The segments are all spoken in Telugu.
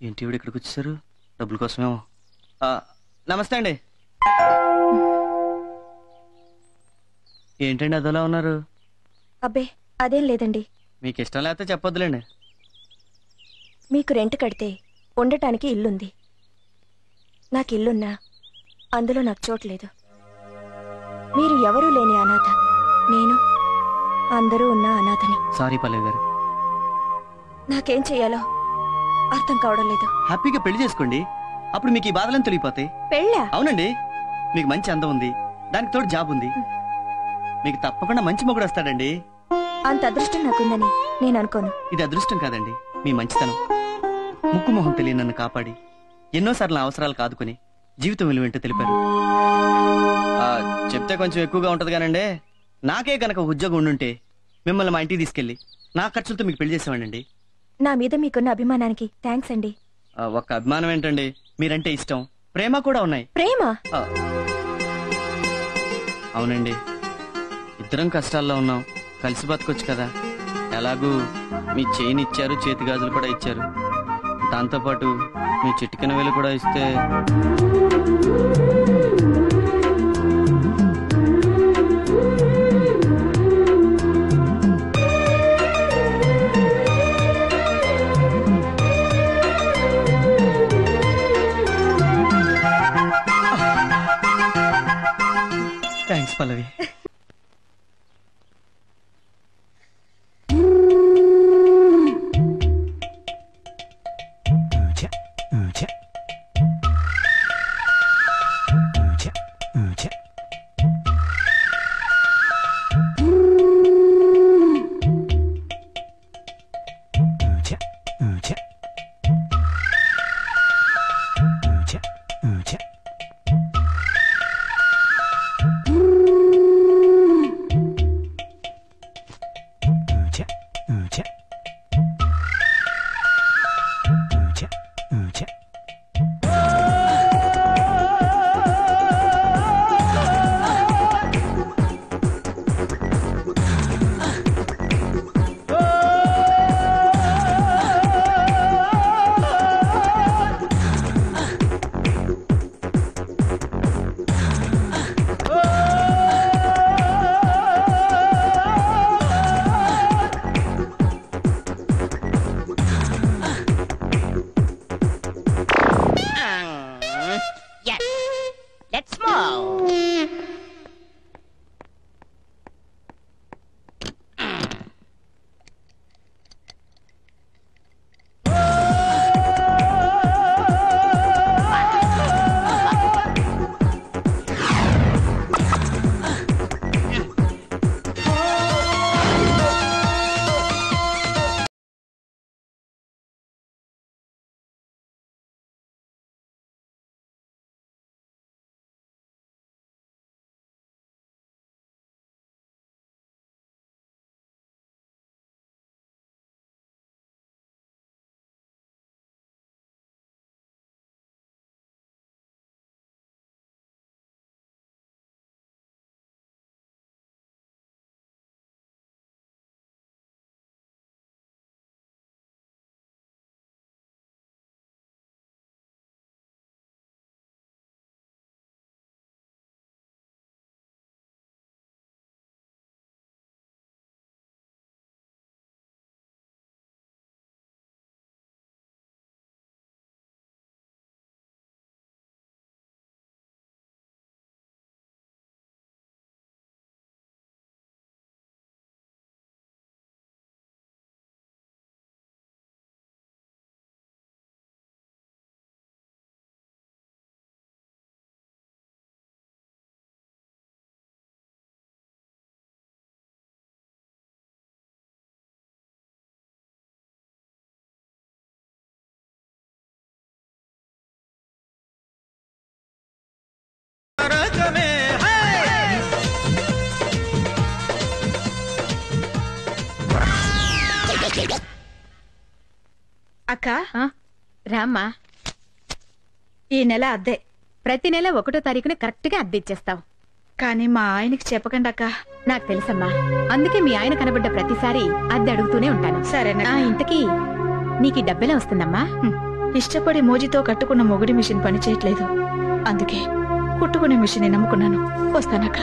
ఏంటి ఇవిడ ఇక్కడికి వచ్చేసారు? డబ్బుల కోసమేమో. నమస్తే అండి. ఏంటండి అదోలా ఉన్నారు? అబ్బే అదేం లేదండి. మీకు ఇష్టం లేకపోతే చెప్పొద్దులేండి. మీకు రెంట్ కడితే ఉండటానికి ఇల్లుంది. నాకు ఇల్లున్నా అందులో నాకు చోట్లేదు. మీరు ఎవరూ లేని అనాథ, నేను అందరూ ఉన్న అనాథని. సారీ పల్లవి గారు. నాకేం చెయ్యాలో అర్థం కావడం లేదు. హ్యాపీగా పెళ్లి చేసుకోండి, అప్పుడు మీకు ఈ బాధలను తొలిగిపోతాయి. పెళ్ళా? అవునండి, మీకు మంచి అందం ఉంది, దానికి తోడు జాబ్ ఉంది, మీకు తప్పకుండా మంచి మొగుడు వస్తాడండి. అంత అదృష్టం నాకుందని నేను అనుకోను. ఇది అదృష్టం కాదండి, మీ మంచితనం. ముక్కు మొహం తెలియని నన్ను కాపాడి ఎన్నోసార్లు నా అవసరాలు కాదుకుని జీవితం విలువేంటో తెలిపారు. చెప్తే కొంచెం ఎక్కువగా ఉంటది కానండి, నాకే కనుక ఉద్యోగం ఉండుంటే మిమ్మల్ని మా ఇంటికి తీసుకెళ్లి నా ఖర్చులతో మీకు పెళ్లి చేసేవాడండి. నా మీద మీకున్న అభిమానానికి థ్యాంక్స్ అండి. ఒక్క అభిమానం ఏంటండి, మీరంటే ఇష్టం, ప్రేమ కూడా ఉన్నాయి. ప్రేమ? అవునండి, ఇద్దరం కష్టాల్లో ఉన్నాం, కలిసి బతకొచ్చు కదా. ఎలాగూ మీ చైన్ ఇచ్చారు, చేతి గాజులు కూడా ఇచ్చారు, దాంతోపాటు మీ చిటికెన వేలు కూడా ఇస్తే. థ్యాంక్స్ పల్లవి. అక్క రామ్మా, ఈ నెల అద్దె ప్రతి నెల 1వ తారీఖున కరెక్ట్ గా అద్దె ఇచ్చేస్తాం. కానీ మా ఆయనకి చెప్పకండి అక్క. నాకు తెలుసమ్మా, అందుకే మీ ఆయన కనబడ్డ ప్రతిసారి అద్దె అడుగుతూనే ఉంటాను. సరేనా? ఇంతకీ నీకు ఈ డబ్బెలా వస్తుందమ్మా? ఇష్టపడి మోజీతో కట్టుకున్న మొగుడి మిషన్ పని చేయట్లేదు, అందుకే కుట్టుకునే మిషన్ నమ్ముకున్నాను. వస్తానక్క.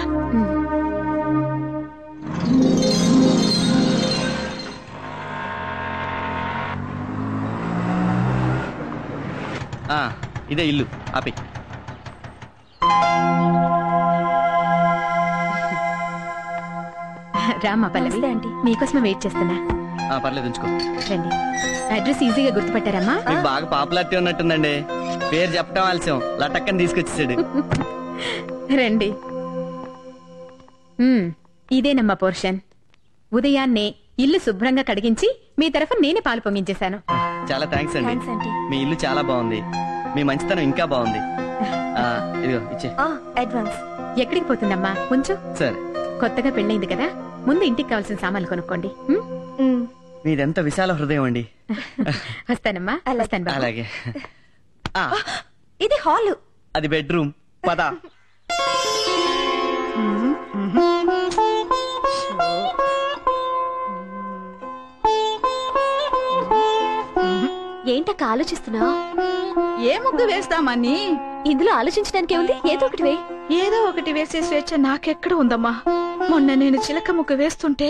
ఇదే ఇల్లు. ఆపి. రామ్మా పల్లవి, నమస్తే ఆంటీ. మీకోసమే వెయిట్ చేస్తున్నా. పర్లేదు ఉంచుకో. రండి. అడ్రస్ ఈజీగా గుర్తుపట్టారమ్మా? మీకు బాగా పాపులారిటీ ఉన్నట్టుందండి. పేరు చెప్పడం ఆలస్యం, లటక్కని తీసుకొచ్చేసాడు. రండి. ఇదేనమ్మా పోర్షన్. ఉదయాన్నే ఇల్లు శుభ్రంగా కడిగించి మీ తరఫున నేనే పాలు పొంగించేశాను. చాలా థ్యాంక్స్ థ్యాంక్స్ అండి. ఆంటీ. మీ ఇల్లు చాలా బాగుంది. మీ మంచితనం ఇంకా బాగుంది. ఇదిగో ఇచ్చే. అడ్వాన్స్. ఎక్కడికి పోతుందమ్మా? కొంచెం సరే. కొత్తగా పెళ్ళైంది కదా, ముందు ఇంటికి కావాల్సిన సామాన్లు కొనుక్కోండి. మీదెంత విశాల హృదయం అండి. వస్తానమ్మా. వస్తాను బాబు. అలాగే. ఇది హాల్. అది బెడ్రూమ్. పద. ఏంటక్క ఆలోచిస్తున్నావు? ఏ ముగ్గు వేస్తామని? ఇందులో ఆలోచించడానికి ఏముంది? ఏదో ఒకటి వే. ఏదో ఒకటి వేసే స్వేచ్ఛ నాకెక్కడ ఉందమ్మా. మొన్న నేను చిలక ముగ్గు వేస్తుంటే.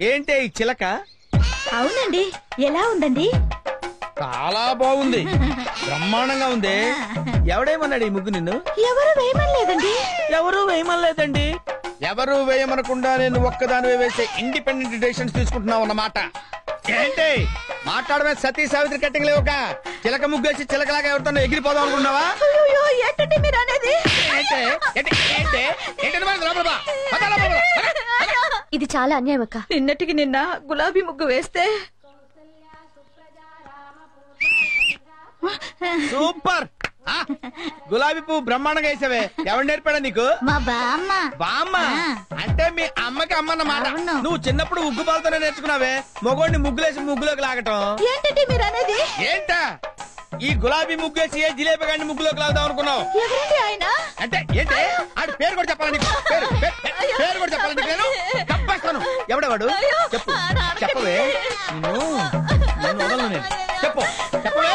ఏంటే ఈ చిలక? అవునండి. ఎలా ఉందండి? చాలా బాగుంది, బ్రహ్మాండంగా ఉంది. ఎవడేమన్నాడు ఈ ముగ్గు నిన్ను? ఎవరు వేయమనలేదండి. ఎవరు వేయమనలేదండి. ఎవరు వేయమనకుండా నేను ఒక్కదానివే వేసే ఇండిపెండెంట్ డెసిషన్స్ తీసుకుంటున్నావు అన్నమాట. ఏంటి మాట్లాడమే? సతీ సావిత్రి కట్టింగ్ లేవుక చిలక ముగ్గేసి చిలకలాగా ఎవరితో ఎగిరిపోదాం అనుకున్నావా? ఏంటండి మీరు అనేది? ఇది చాలా అన్యాయం అక్క. నిన్నటికి నిన్న గులాబీ ముగ్గు వేస్తే సూపర్. గులాబీ పువ్వు బ్రహ్మాండంగా వేసావే. ఎవరు నేర్పాడా నీకు? మా బామ్మ. బామ్మ అంటే మీ అమ్మకి అమ్మన్నమాట. నువ్వు చిన్నప్పుడు ఉగ్గు పాలతోనే నేర్చుకున్నావే మొగోడిని ముగ్గులేసి ముగ్గులోకి లాగటం. ఏంటండి మీరు అనేది? ఏంటా ఈ గులాబీ ముగ్గేసి ఏ జిలేబీ గాడిని ముగ్గులోకి లాగుదాం అనుకున్నావు? ఎవరండి ఆయన? అంటే ఏంటి ఆడి పేరు కూడా చెప్పాలని పేరు కూడా చెప్పాలని నేను తప్పేస్తాను. ఎవడేవాడు చెప్పు, చెప్పవే. నన్ను వదలను నేను. చెప్పు, చెప్పవే.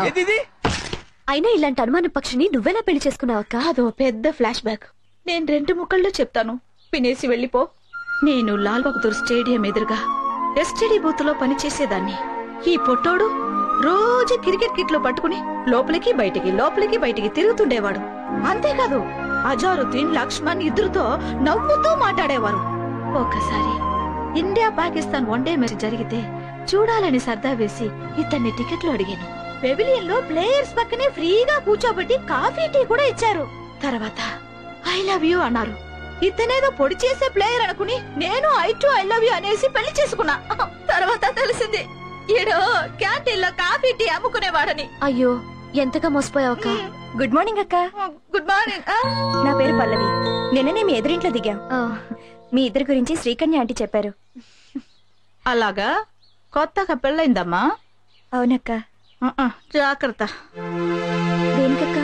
ఏది ఇది? అయినా ఇలాంటి అనుమాన పక్షిని నువ్వెలా పెళ్లి చేసుకున్నావు అక్క? అదో పెద్ద ఫ్లాష్ బ్యాక్. నేను 2 ముక్కల్లో చెప్తాను, వినేసి వెళ్ళిపో. నేను లాల్ బహదూర్ స్టేడియం ఎదురుగా ఎస్టీడీ బూత్ లో పనిచేసేదాన్ని. ఈ పొట్టోడు రోజు క్రికెట్ కిట్లు పట్టుకుని లోపలికి బయటికి తిరుగుతుండేవాడు. అంతేకాదు అజారుద్దీన్, లక్ష్మణ్ ఇద్దరుతో నవ్వుతూ మాట్లాడేవారు. ఒకసారి ఇండియా పాకిస్తాన్ వన్డే మ్యాచ్ జరిగితే చూడాలని సర్దా వేసి ఇతన్ని టికెట్లు అడిగాను. పెవిలియన్ లో ప్లేయర్స్ పక్కనే ఫ్రీగా కూర్చోబెట్టి కాఫీ టీ కూడా ఇచ్చారు. తర్వాత ఐ లవ్ యూ అన్నారు. ఇతనేదో పొడి చేసే ప్లేయర్ అనుకుని నేను ఐ లవ్ యూ అనేసి పెళ్లి చేసుకున్నా. తర్వాత తెలిసింది ఈడో క్యాంటీన్ లో కాఫీ టీ అమ్ముకునేవాడని. అయ్యో, ఎంతగా మోసపోయావు అక్క. గుడ్ మార్నింగ్ అక్క. Good morning. నా పేరు పల్లవి. నిన్ననే మీ ఎదురింట్లో దిగాం. మీ ఇద్దరి గురించి శ్రీకన్య ఆంటీ చెప్పారు. అలాగా? కొత్తగా పెళ్ళైందమ్మా? అవునక్క. జాగ్రత్త. దేనికక్క?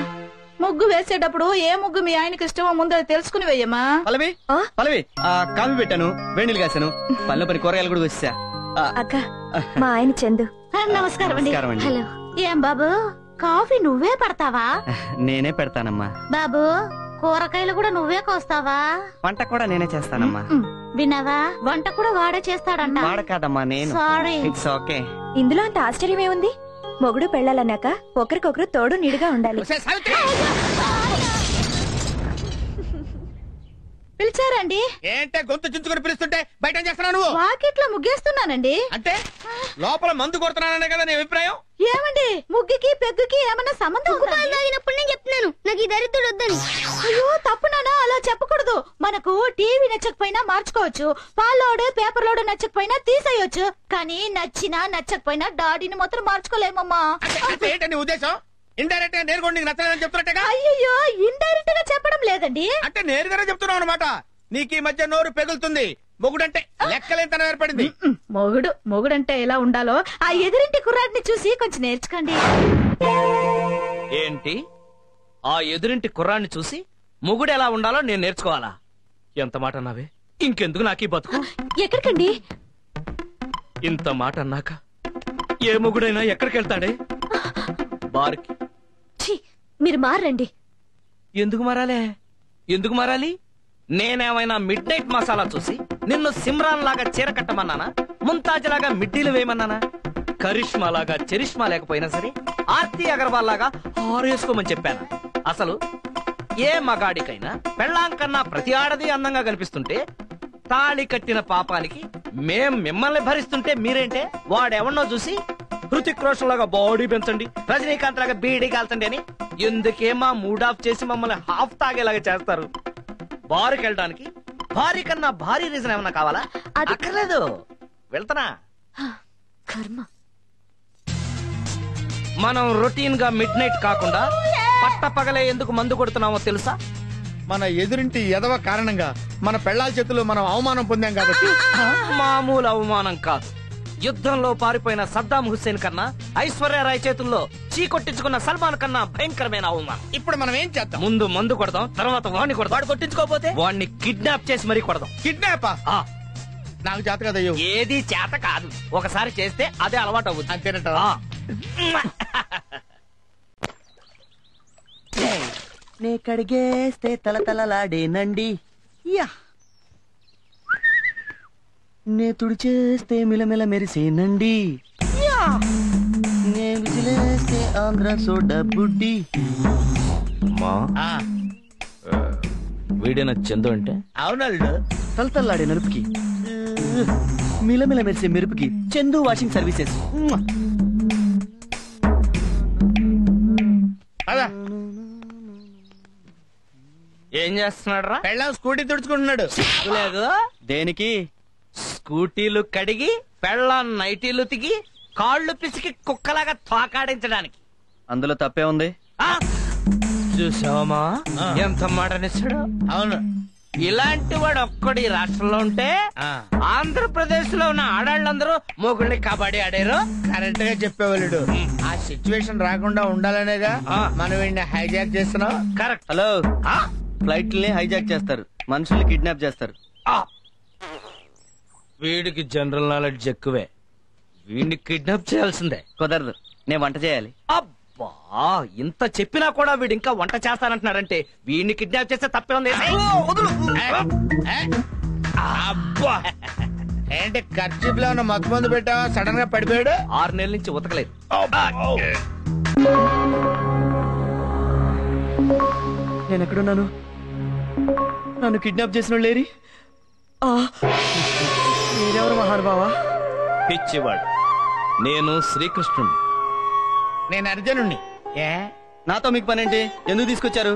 ముగ్గు వేసేటప్పుడు ఏ ముగ్గు మీ ఆయనకి ఇష్టమో ముందు తెలుసుకుని వేయమ్మా. పల్లవి, కాఫీ పెట్టాను, వేణీలు కాశాను, పళ్ళ పని కూరగాయలు కూడా వచ్చా. అక్క, మా ఆయన చందు. నమస్కారం అండి. హలో. ఏం బాబు, కాఫీ నువ్వే పడతావా? నేనే పెడతానమ్మా. బాబు, కూరగాయలు కూడా నువ్వే కోస్తావా? వంట కూడా నేనే చేస్తానమ్మా. విన్నావా, వంట కూడా వాడే చేస్తాడంట. వాడ కాదమ్మా, నేను. సారీ. It's okay. ఇందులో అంత ఆశ్చర్యం ఏముంది? మొగుడు పెళ్ళాలన్నాక ఒకరికొకరు తోడు నీడుగా ఉండాలి. పిలిచారండి? ఏంటే గొంతు చించుకొని పిలుస్తుంటే బయట ఏం చేస్తున్నావు నువ్వు? వాకిట్లో ముగ్గేస్తున్నానండి. అంటే లోపల మందు కొడుతున్నాననే కదా నీ అభిప్రాయం? ఏమండి, ముగ్గుకి పెగ్గుకి ఏమన్నా సంబంధం ఉందా? నేను చెప్తున్నాను నాకు ఈ దరిద్రుడు వద్దని. అయ్యో తప్పునానా, అలా చెప్పకూడదు. మనకు టీవీ నచ్చకపోయినా మార్చుకోవచ్చు, పాలోడు పేపర్ లోడు నచ్చకపోయినా తీసేయొచ్చు, కానీ నచ్చినా నచ్చకపోయినా డాడీని మాత్రం మార్చుకోలేమమ్మా. అంటే ఏంటి నీ ఉద్దేశం? ఇండైరెక్ట్ గా నేరుగా నీకు నచ్చలేదని చెప్తున్నట్టుగా. అయ్యో, ఇండైరెక్ట్ గా చెప్పడం లేదండి. అంటే నేరుగానే చెప్తున్నావు అనమాట. నీకు ఈ మధ్య నోరు పెగులుతుంది. మొగుడంటే లెక్కలేంతనం ఏర్పడింది. మొగుడంటే ఎలా ఉండాలో ఆ ఎదురింటి కుర్రాడిని చూసి కొంచెం నేర్చుకోండి. ఏంటి ఆ ఎదురింటి కుర్రాన్ని చూసి మొగుడు ఎలా ఉండాలో నేను నేర్చుకోవాలా? ఎంత మాట అన్నావే? ఇంకెందుకు నాకీ బతుకు? ఎక్కడికండి? ఇంత మాట అన్నాక ఏ మొగుడైనా ఎక్కడికి వెళ్తాడే? బార్కి. ఛీ, మీరు మారండి. ఎందుకు మారాలే? ఎందుకు మారాలి? నేనేమైనా మిడ్ నైట్ మసాలా చూసి నిన్ను సిమ్రాన్ లాగా చీర కట్టమన్నానా? ముంతాజ్ లాగా మిడ్డీలు వేయమన్నానా? కరిష్మా లాగా చరిష్మా లేకపోయినా సరే ఆర్తి అగర్వాల్ లాగా ఆరేసుకోమని చెప్పాను. అసలు ఏ మగాడికైనా పెళ్ళాం కన్నా ప్రతి ఆడది అందంగా కనిపిస్తుంటే తాళి కట్టిన పాపానికి మేం మిమ్మల్ని భరిస్తుంటే మీరేంటే వాడెవన్నో చూసి హృతిక్ రోషన్ లాగా బాడీ పెంచండి, రజనీకాంత్ లాగా బీడీ కాల్చండి అని ఎందుకే మా మూడ్ ఆఫ్ చేసి మమ్మల్ని హాఫ్ తాగేలాగా చేస్తారు? బారుకి వెళ్ళడానికి భారీ కన్నా భారీ రీజన్ ఏమన్నా కావాలా? అక్కర్లేదు, వెళ్తానా? కర్మ. మనం రొటీన్ గా మిడ్ నైట్ కాకుండా పట్ట పగలే ఎందుకు మందు కొడుతున్నామో తెలుసా? మన ఎదురింటి ఎదవ కారణంగా మన పెళ్ళాల చేతుల్లో మనం అవమానం పొందాం కాబట్టి. మామూలు అవమానం కాదు. యుద్ధంలో పారిపోయిన సద్దాం హుస్సేన్ కన్నా ఐశ్వర్యరాయ్ చేతుల్లో చీకొట్టించుకున్న సల్మాన్ కన్నా భయంకరమైన అవమానం. ఇప్పుడు మనం ఏం చేద్దాం? ముందు మందు కొడదాం, తర్వాత వాడిని కొడదాం. వాడు కొట్టించుకోకపోతే వాడిని కిడ్నాప్ చేసి మరీ కొడదాం. కిడ్నాపా? నాకు చేత కదయ్యో. ఏది చేత కాదు, ఒకసారి చేస్తే అదే అలవాటు అవుతుంది. అంతేనట. నే కడిగేస్తే తలతలలాడేనండి, నే తుడిచేస్తే మిలమిల మెరిసేనండి, నే విజిలేస్తే ఆంధ్ర సోడా బుడ్డి. వీడిన చందు అంటే అవునాడు. తలతల్లాడే నలుపుకి మిలమిల మెరిసే మెరుపుకి చందు వాషింగ్ సర్వీసెస్. అదా ఏం చేస్తున్నాడు రా? పెళ్ళాం స్కూటీ తుడుచుకుంటున్నాడు. లేదు, దేనికి? స్కూటీలు కడిగి పెళ్ళాం నైటీలు తిగి కాళ్ళు పిసికి కుక్కలాగా తోకాడించడానికి. అందులో తప్పే ఉంది? చూసావమ్మా ఎంత మాట నిచ్చాడు? అవును. ఇలాంటి వాడు ఒక్కడి రాష్ట్రంలో ఉంటే ఆంధ్రప్రదేశ్ లో ఉన్న ఆడాళ్ళందరూ మొగుళ్ళని కబడ్డీ ఆడారు. కరెక్ట్ గా చెప్పేవాళ్ళు. ఆ సిచ్యువేషన్ రాకుండా ఉండాలనేగా మనం వీడిని హైజాక్ చేస్తున్నాం. కరెక్ట్. హలో, ఫ్లైట్లని హైజాక్ చేస్తారు, మనుషుల్ని కిడ్నాప్ చేస్తారు. వీడికి జనరల్ నాలెడ్జ్ ఎక్కువే, వీడిని కిడ్నాప్ చేయాల్సిందే. కుదరదు, నేను వంట చేయాలి. అబ్బా, ఇంత చెప్పినా కూడా వీడు ఇంకా వంట చేస్తానంటున్నాడంటే వీడిని కిడ్నాప్ చేస్తే తప్పే ఉంది. అబ్బా, ఏంటి ఖర్చు లో ఉన్న మత్తు మందు పెట్టావా? సడన్ గా పడిపోయాడు. 6 నెలల నుంచి ఉతకలేదు. నేను ఎక్కడున్నాను? నన్ను కిడ్నాప్ చేసిన లేరి? మీరెవరు మహానుభావా? పిచ్చివాడు, నేను శ్రీకృష్ణుడు. నేను అర్జునుణ్ణి. నాతో మీకు పనేంటి? ఎందుకు తీసుకొచ్చారు?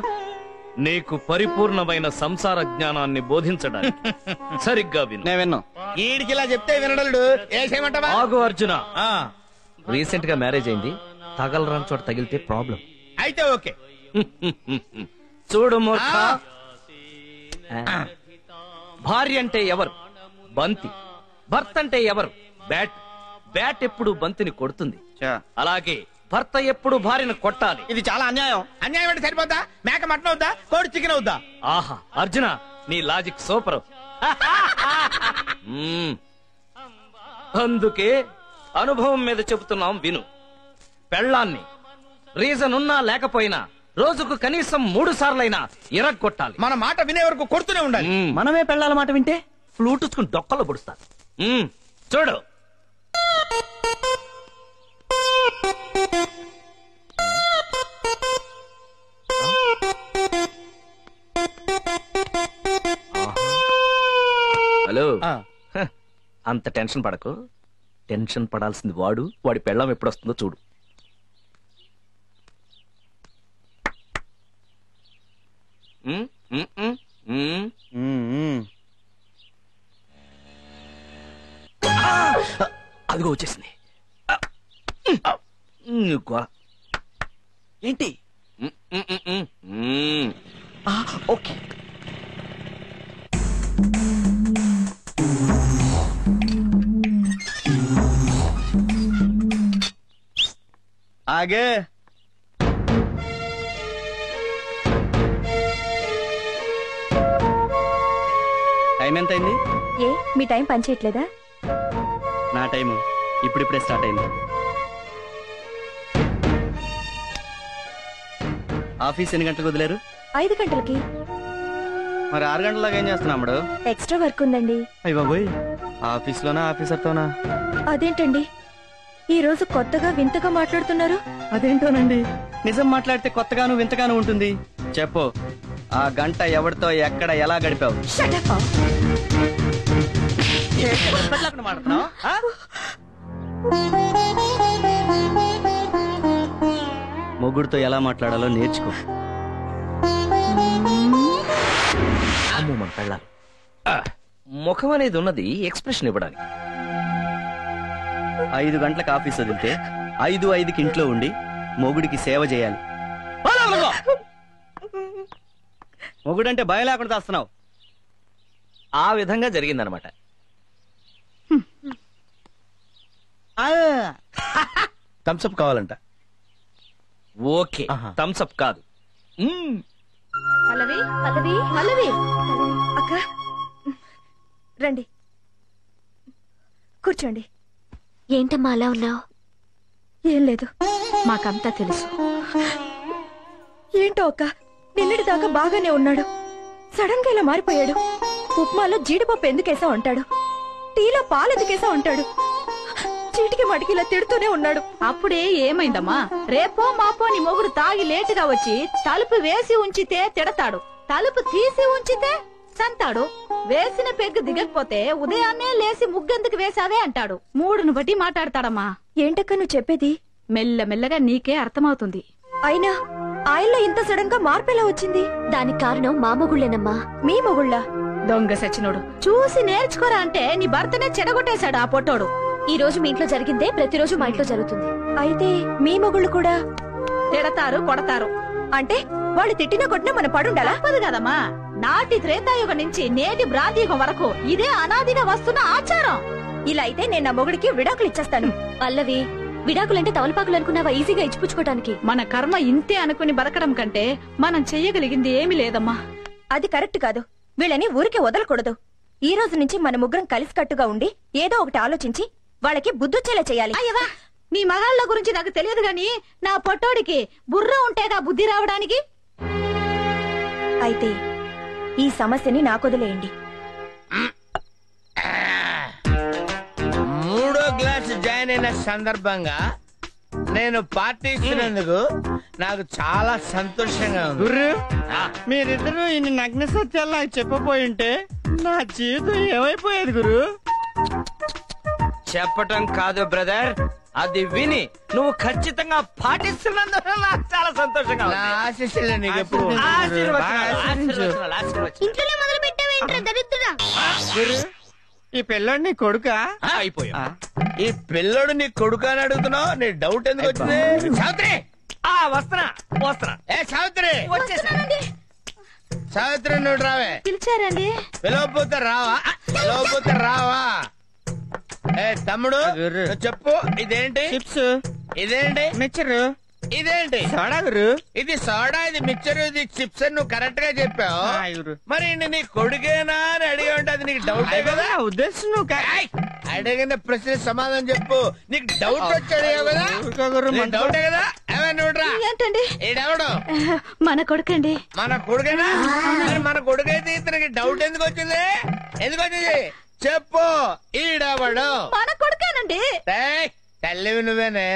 నీకు పరిపూర్ణమైన సంసార జ్ఞానాన్ని బోధించడానికి. సరిగ్గా విను. నేను విన్నా. ఈడికి ఇలా చెప్తే వినడలుడు. ఏసేమంటావా? ఆగు అర్జున. రీసెంట్ గా మ్యారేజ్ అయింది, తగలరాని చోట తగిలితే ప్రాబ్లం. అయితే ఓకే. చూడు మూర్ఖ, భార్య అంటే ఎవరు? బంతి. భర్త అంటే ఎవరు? బ్యాట్. బ్యాట్ ఎప్పుడు బంతిని కొడుతుంది, అలాగే భర్త ఎప్పుడు భార్యను కొట్టాలి. ఇది చాలా అన్యాయం. అన్యాయం అంటే సరిపోద్దా? మేక మటన్ అవుద్దా? కోడి చికెన్ అవుద్దా? ఆహా అర్జున, నీ లాజిక్ సూపర్. అందుకే అనుభవం మీద చెబుతున్నాం, విను. పెళ్ళాన్ని రీజన్ ఉన్నా లేకపోయినా రోజుకు కనీసం 3 సార్లైనా ఇరగొట్టాలి. మన మాట వినే వరకు కొడుతూనే ఉండాలి. మనమే పెళ్ళాల మాట వింటే ఫ్లూటుకుని డొక్కలో పొడుస్తారు. చూడు, హలో, అంత టెన్షన్ పడకు. టెన్షన్ పడాల్సింది వాడు. వాడి పెళ్ళం ఎప్పుడొస్తుందో చూడు. అదిగో వచ్చేసింది. ఏంటి? ఓకే. ఆగే. ఎంత అయింది? ఏ మీ టైం పనిచేయట్లేదా? నా టైము ఇప్పుడిప్పుడే స్టార్ట్ అయింది. ఆఫీస్ ఎన్ని గంటలకు వదిలేరు? 5 గంటలకి. మరి 6 గంటలలాగా ఏం చేస్తున్నా అమ్మడు? ఎక్స్ట్రా వర్క్ ఉందండి. అయ్య బాబోయ్, ఆఫీస్లోనా ఆఫీసర్తోనా? అదేంటండి ఈ రోజు కొత్తగా వింతగా మాట్లాడుతున్నారు? అదేంటోనండి, నిజం మాట్లాడితే కొత్తగాను వింతగాను ఉంటుంది. చెప్పు, ఆ గంట ఎవరితో ఎక్కడ ఎలా గడిపావు? మొగుడుతో ఎలా మాట్లాడాలో నేర్చుకో. అమ్మో మన పెళ్ళాలి. ముఖం అనేది ఉన్నది ఎక్స్ప్రెషన్ ఇవ్వడానికి. 5 గంటలకు ఆఫీస్ వదిలితే 5:05కి ఇంట్లో ఉండి మొగుడికి సేవ చేయాలి. మొగుడంటే భయం లేకుండా చేస్తున్నావు. ఆ విధంగా జరిగిందనమాట. థమ్స్అప్ కావాలంట. ఓకే, థమ్స్అప్ కాదు. పల్లవి పల్లవి పల్లవి అక్క రండి కూర్చోండి. ఏంటమ్మా అలా ఉన్నావు? ఏం లేదు. మాకంతా తెలుసు. ఏంటో అక్క, నిన్నటి దాకా బాగానే ఉన్నాడు, సడన్ గా ఇలా మారిపోయాడు. ఉప్మాలో జీడిపప్పు ఎందుకేసా ఉంటాడు, టీలో పాలు ఎందుకేసా ఉంటాడు, చీటికి మటికి ఇలా తిడుతూనే ఉన్నాడు. అప్పుడే ఏమైందమ్మా? రేపో మాపో నీ మొగుడు తాగి లేటుగా వచ్చి తలుపు వేసి ఉంచితే తిడతాడు, తలుపు తీసి ఉంచితే సంతాడు. వేసిన పెగ్గు దిగకపోతే ఉదయాన్నే లేసి ముగ్గెందుకు వేసావే అంటాడు. మూడును బట్టి మాట్లాడతాడమ్మా. ఏంటక్క నువ్వు చెప్పేది? మెల్లమెల్లగా నీకే అర్థమవుతుంది. అయినా ఆయనలో ఇంత సడన్ గా మార్పు ఎలా వచ్చింది? దానికి కారణం మా మొగుళ్ళేనమ్మా. మీ మొగుళ్ళ? దొంగ సచ్చినోడు, చూసి నేర్చుకోరా అంటే నీ భర్తనే చెడగొట్టేశాడు ఆ పొట్టోడు. ఈ రోజు మీ ఇంట్లో జరిగిందే ప్రతిరోజు మా ఇంట్లో జరుగుతుంది. అయితే మీ మొగుళ్ళు కూడా తిడతారు, కొడతారు. అంటే వాళ్ళు తిట్టినా కొట్టినా మన పడుండాలా? తప్పదు కదమ్మా. నాటి త్రేతాయుగం నుంచి నేటి భ్రాంతియుగం వరకు ఇదే అనాదిగా వస్తున్న ఆచారం. ఇలా అయితే నేను నా మొగుడికి విడాకులు ఇచ్చేస్తాను. పల్లవి, విడాకులంటే తవలపాకులు అనుకున్నావా ఈజీగా ఇచ్చిపుచ్చుకోవడానికి? మన కర్మ ఇంతే అనుకుని బతకడం కంటే మనం చెయ్యగలిగింది ఏమీ లేదమ్మా. అది కరెక్ట్ కాదు. వీళ్ళని ఊరికే వదలకూడదు. ఈ రోజు నుంచి మన ముగ్గురం కలిసికట్టుగా ఉండి ఏదో ఒకటి ఆలోచించి వాళ్ళకి బుద్ధొచ్చేలా చేయాలి. అయ్యవా, నీ మగాళ్ళ గురించి నాకు తెలియదు గాని నా పొట్టోడికి బుర్ర ఉంటేగా బుద్ధి రావడానికి. అయితే ఈ సమస్యని నాకొదిలేయండి. 3వ క్లాస్ జాయిన్ అయిన సందర్భంగా నేను పార్టీ ఇస్తున్నందుకు నాకు చాలా సంతోషంగా ఉంది. గుర్రు, మీరిద్దరూ ఇన్ని నగ్న సత్యాలు నాకు చెప్పపోయింటే నా జీవితం ఏమైపోయేది గురు? చెప్పటం కాదు బ్రదర్, అది విని నువ్వు ఖచ్చితంగా పాటిస్తున్నందుకు నాకు చాలా సంతోషంగా నా ఉంది. ఆశీస్సులు నీకు ఎప్పుడు ఇంట్లోనే మొదలు పెట్టావేంట్రా దరిద్రుడా? ఈ పిల్లోడిని కొడుకా? అయిపోయా. ఈ పిల్లడు నీ కొడుకు అని అడుగుతున్నావు, నీ డౌట్ ఎందుకు వచ్చింది? సావిత్రి, వస్తున్నా వస్తున్నా. ఏ సావిత్రి, వచ్చేసానండి. సావిత్రి నువ్వు రావే. పిలిచారండి? పిలవపోతే రావా? పిలవపోతే రావా? ఏ తమ్ముడు, నువ్వు చెప్పు, ఇదేంటి? చిప్స్, ఇదేంటి? మిక్చర్, ఇదేంటి? సోడా గురు. ఇది సోడా, ఇది మిక్చర్, ఇది చిప్స్ అని నువ్వు కరెక్ట్ గా చెప్పావు. గురు, మరి నీ కొడుకేనా అని అడిగి ఉంటే అది నీకు డౌట్ కదా? ఉద్దేశం నువ్వు ఏయ్, అడిగిన ప్రశ్న సమాధానం చెప్పు. నీకు డౌట్ వచ్చి అడిగావు కదా? నీకు డౌటే కదా? నువ్వురా, ఏంటండి? ఈడెవడు? మన కొడుకండి. మన కొడుకేనా? మరి మన కొడుకైతే ఇతనికి డౌట్ ఎందుకు వచ్చింది? ఎందుకు వచ్చింది చెప్పు. ఈడెవడు? మన కొడుకేనండి. ఏయ్, తల్లివి నువ్వేనే,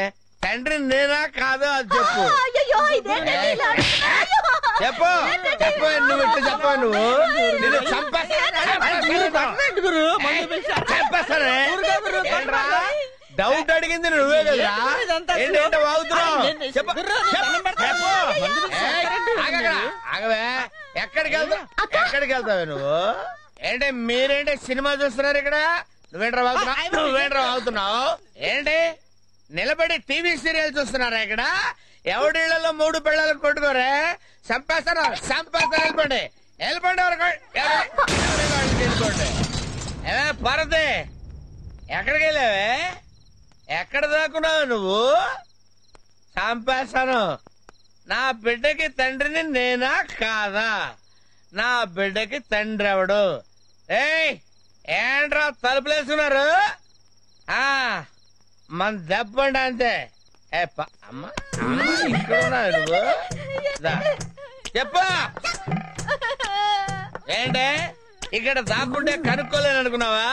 తండ్రి నేనా కాదు అది చెప్పు. అయ్యయ్యో, ఇదేంటండి ఇలా అంటున్నారు? చెప్పు చెప్పు, నువ్వు ఇట్లా చెప్పు. నువ్వు నిన్ను చంపేస్తానే. ఏంట్రా, డౌట్ అడిగింది నువ్వే కదరా? ఏంటంటే వాగుతున్నావు? చెప్పు చెప్పు. ఏయ్, ఆగక్కడ, ఆగవే. ఎక్కడికి వెళ్తావు? ఎక్కడికి వెళ్తావే నువ్వు? ఏంటి మీరేంటి సినిమా చూస్తున్నారు ఇక్కడ? నువ్వేంట్రా వాగుతున్నావు? నువ్వేంట్రా వాగుతున్నావు? ఏంటి నిలబడి టీవీ సీరియల్ చూస్తున్నారా ఇక్కడ? ఎవడిళ్లలో 3 పిల్లలు కొట్టుకోరే, చంపేస్తారా? చంపేస్తారా? వెళ్ళిపోండి, వెళ్ళిపోండి. వెళ్ళిపోండి. ఏమే పరదే, ఎక్కడికి వెళ్ళావే? ఎక్కడ దాక్కున్నావు నువ్వు? చంపేస్తాను. నా బిడ్డకి తండ్రిని నేనా కాదా? నా బిడ్డకి తండ్రి ఎవడు? ఏయ్ ఏంట్రా తలుపులేస్తున్నారు? మన దెబ్బండి అంతే. అమ్మ ఇక్కడ ఉన్నావు నువ్వు? చెప్పు. ఏంటే ఇక్కడ దాక్కుంటే కనుక్కోలేను అనుకున్నావా?